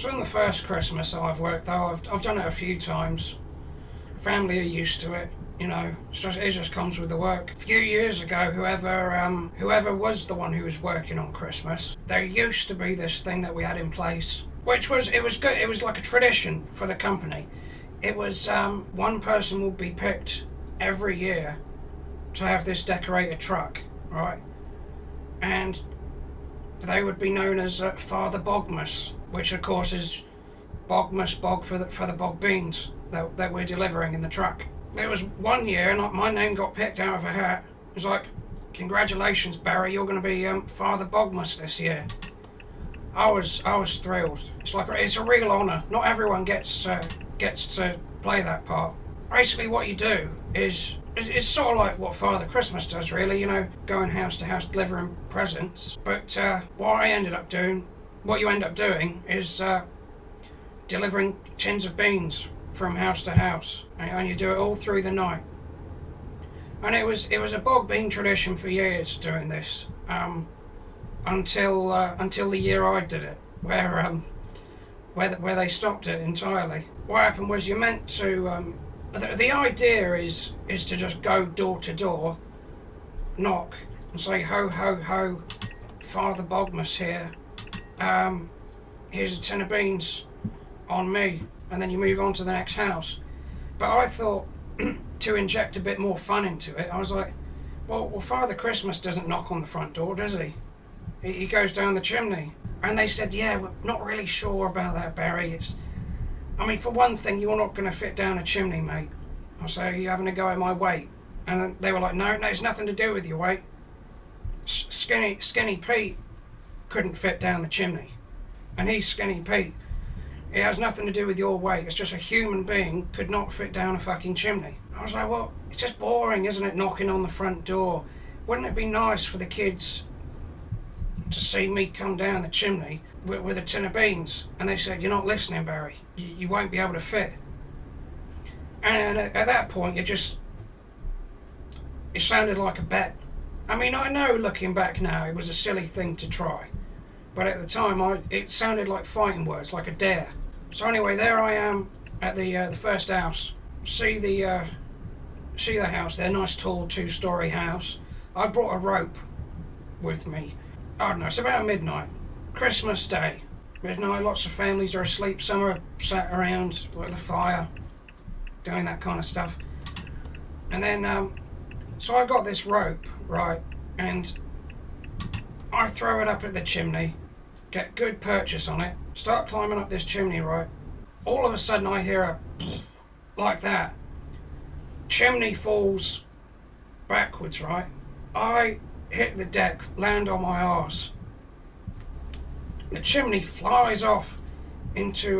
So on the first Christmas I've worked though, I've done it a few times. Family are used to it, you know. It just comes with the work. A few years ago, whoever was the one who was working on Christmas, there used to be this thing that we had in place, which was it was good. It was like a tradition for the company. It was one person would be picked every year to have this decorated truck, right? And they would be known as Father Bogmas, which of course is Bogmas Bog for the Bogg Beans that we're delivering in the truck. There was one year and my name got picked out of a hat. It was like, congratulations Barry, you're going to be Father Bogmas this year. I was thrilled. It's a real honour. Not everyone gets to play that part. Basically what you do is it's sort of like what Father Christmas does really, you know, going house to house delivering presents. But what you end up doing is delivering tins of beans from house to house, and you do it all through the night. And it was a Bogg Bean tradition for years doing this, until the year I did it, where they stopped it entirely. What happened was you meant to the idea is to just go door to door, knock, and say ho ho ho, Father Bogmas here. Here's a tin of beans on me, and then you move on to the next house. But I thought to inject a bit more fun into it, I was like, well, Father Christmas doesn't knock on the front door, does he? He goes down the chimney. And they said, yeah, we're not really sure about that, Barry. For one thing, you're not going to fit down a chimney, mate. I say, you're having a go at my weight. And they were like, no, it's nothing to do with your weight. Skinny Pete couldn't fit down the chimney. And he's Skinny Pete. It has nothing to do with your weight. It's just a human being could not fit down a fucking chimney. I was like, well, it's just boring, isn't it, knocking on the front door? Wouldn't it be nice for the kids to see me come down the chimney with a tin of beans? And they said, you're not listening, Barry. You won't be able to fit. And at that point, it sounded like a bet. I know looking back now, it was a silly thing to try. But at the time, it sounded like fighting words, like a dare. So anyway, there I am at the first house. See the house there, nice tall 2-story house. I brought a rope with me. I don't know, it's about midnight. Christmas Day. Midnight, lots of families are asleep. Some are sat around like the fire, doing that kind of stuff. And then, so I got this rope, right, and I throw it up at the chimney, get good purchase on it, start climbing up this chimney, right. All of a sudden I hear a like that. Chimney falls backwards, right. I hit the deck, land on my arse. The chimney flies off into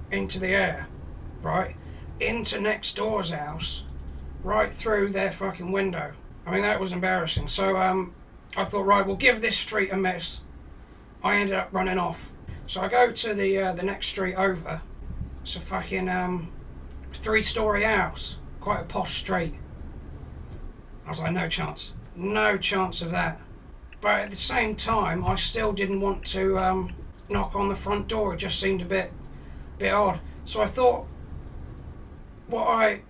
the air, right, into next door's house, right through their fucking window. That was embarrassing. So I thought, right, we'll give this street a miss. I ended up running off. So I go to the next street over. It's a fucking 3-story house, quite a posh street. I was like, no chance of that. But at the same time, I still didn't want to knock on the front door. It just seemed a bit odd. So I thought,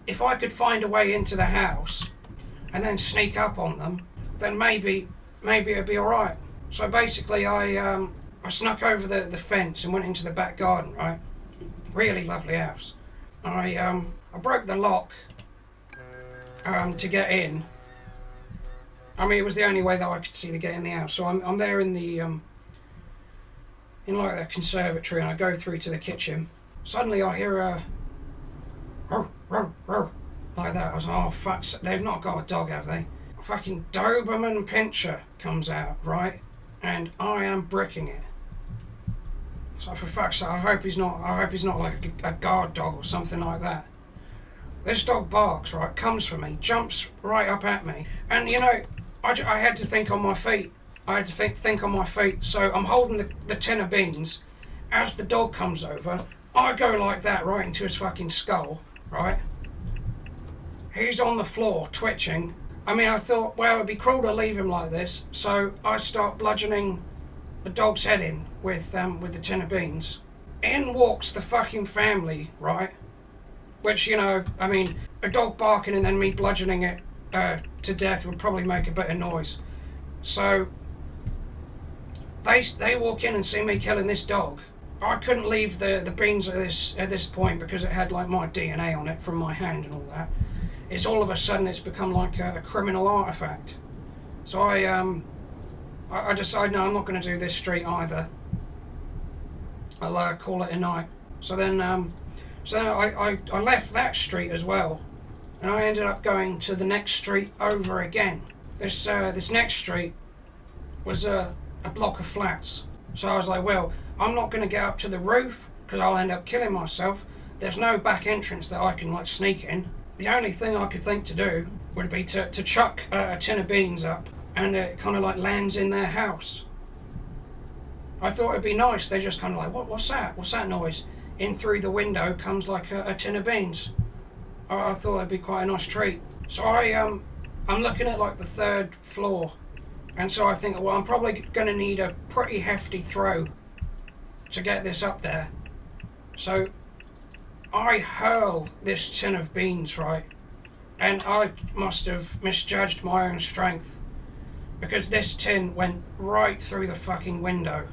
if I could find a way into the house and then sneak up on them, then maybe it'd be all right. So basically, I snuck over the fence and went into the back garden. Right, really lovely house. I broke the lock to get in. It was the only way that I could see to get in the house. So I'm there in the in like the conservatory, and I go through to the kitchen. Suddenly I hear a row, row, row, like that. I was like, oh fuck, they've not got a dog, have they? A fucking Doberman Pinscher comes out, right? And I am bricking it. So for fuck's sake, I hope he's not like a guard dog or something like that. This dog barks, right, comes for me, jumps right up at me. And I had to think on my feet. Think on my feet. So I'm holding the tin of beans. As the dog comes over, I go like that right into his fucking skull, right? He's on the floor, twitching. I thought, well, it'd be cruel to leave him like this. So I start bludgeoning the dog's head in with the tin of beans. in walks the fucking family, right? Which, you know, I mean, a dog barking and then me bludgeoning it to death would probably make a bit of noise. So they walk in and see me killing this dog. I couldn't leave the beans at this point because it had like my DNA on it from my hand and all that. It's all of a sudden it's become like a criminal artifact. So I decided, no, I'm not going to do this street either. I'll call it a night. So then I left that street as well, and I ended up going to the next street over again. This next street was a block of flats. So I was like, well, I'm not going to get up to the roof because I'll end up killing myself. There's no back entrance that I can like sneak in. The only thing I could think to do would be to chuck a tin of beans up, and it kind of like lands in their house. I thought it'd be nice. They're just kind of like, what's that? What's that noise? In through the window comes like a tin of beans. I thought it'd be quite a nice treat. So I'm looking at like the 3rd floor, and so I think, well, I'm probably going to need a pretty hefty throw to get this up there. So I hurl this tin of beans, right? And I must have misjudged my own strength, because this tin went right through the fucking window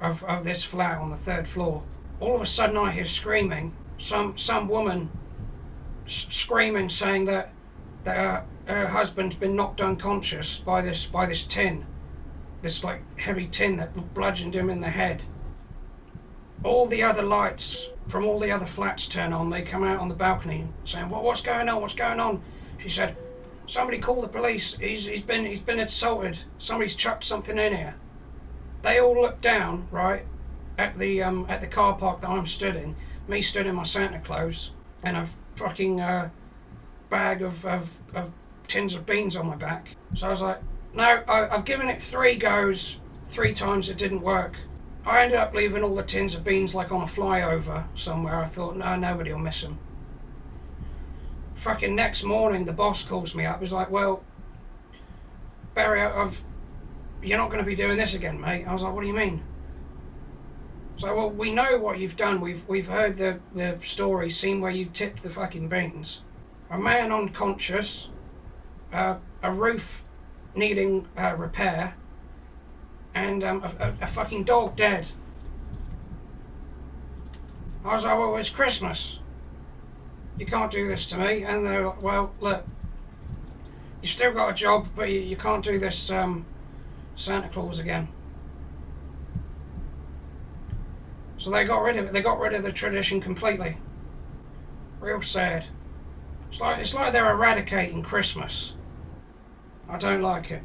of this flat on the 3rd floor. All of a sudden I hear screaming, some woman screaming, saying that her husband's been knocked unconscious by this tin, this like heavy tin that bludgeoned him in the head. All the other lights from all the other flats turn on. They come out on the balcony saying, what's going on? What's going on? She said, somebody call the police. He's been assaulted. Somebody's chucked something in here. They all look down, right, at the car park that I'm stood in. Me stood in my Santa Claus and a fucking bag of tins of beans on my back. So I was like, no, I've given it 3 goes. 3 times it didn't work. I ended up leaving all the tins of beans like on a flyover somewhere. I thought, no, nobody will miss them. Fucking next morning, the boss calls me up. He's like, well, Barry, you're not going to be doing this again, mate. I was like, what do you mean? So, well, we know what you've done. We've heard the story, seen where you tipped the fucking beans. A man unconscious, a roof needing repair, and a fucking dog dead. I was like, well, it's Christmas. You can't do this to me. And they're like, well, look, you still got a job, but you can't do this Santa Claus again. So they got rid of it. They got rid of the tradition completely. Real sad. It's like they're eradicating Christmas. I don't like it.